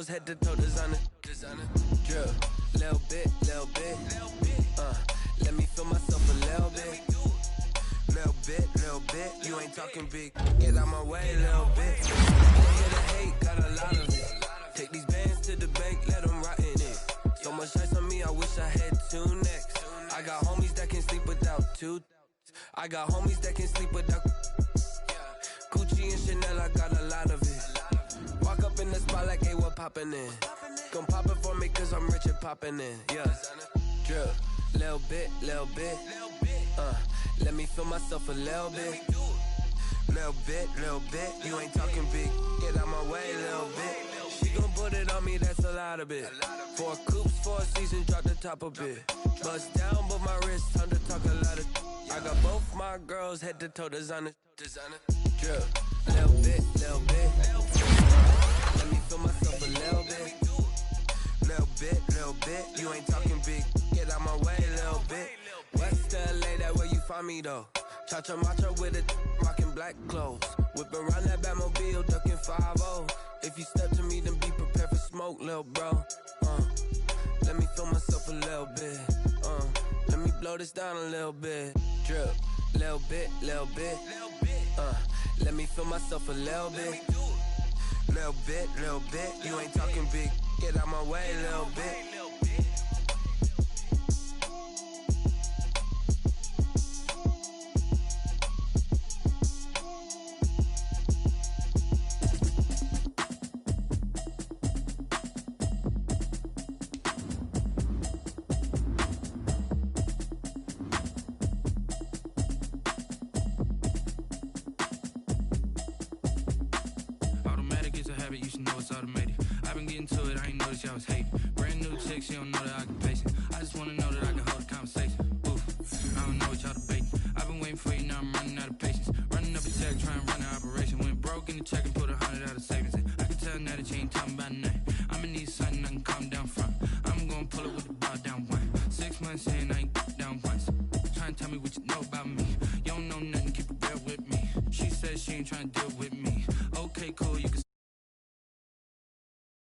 Head to toe designer, drill, little bit, let me feel myself a little bit, you ain't talking big, get out my way, little bit, they hit the hate, got a lot of it, take these bands to the bank, let them rot in it, so much ice on me, I wish I had 2 necks, I got homies that can sleep without 2, I got homies that can sleep without, Gucci and Chanel, I got a lot of it. Walk up in the spot like, hey, what poppin' in? Gon' pop it for me cause I'm rich and poppin' in, yeah. Drill, little bit, let me feel myself a little bit. Little bit, you ain't talking big, get out my way, little bit. She gon' put it on me, that's a lot of it. 4 coops, 4 seasons, drop the top a bit. Bust down, but my wrist, time to talk a lot of. I got both my girls head to toe designer. Drill, little bit. Let me feel myself a little bit, you ain't talking big, get out my way, little bit. West LA, that where you find me though. Cha-cha matcha with it, rockin' black clothes. Whippin' around that Batmobile, duckin' 5-0. If you step to me, then be prepared for smoke, little bro. Let me feel myself a little bit. Let me blow this down a little bit. Drip, little bit. Let me feel myself a little bit. Little bit, you ain't talking big, get out my way, little bit. get into it, I ain't noticed y'all was hating. Brand new chick, she don't know that I can pace it. I just wanna know that I can hold a conversation. Oof, I don't know what y'all debating. I've been waiting for you, now I'm running out of patience. Running up a check, trying to run an operation. Went broke in the check and put 100 out of savings in. I can tell now that you ain't talking about nothing. I'ma need something I can calm down from. I'm gonna pull it with the bar down one. 6 months in, I ain't down once. Trying to tell me what you know about me. You don't know nothing, keep it real with me. She says she ain't trying to deal with me.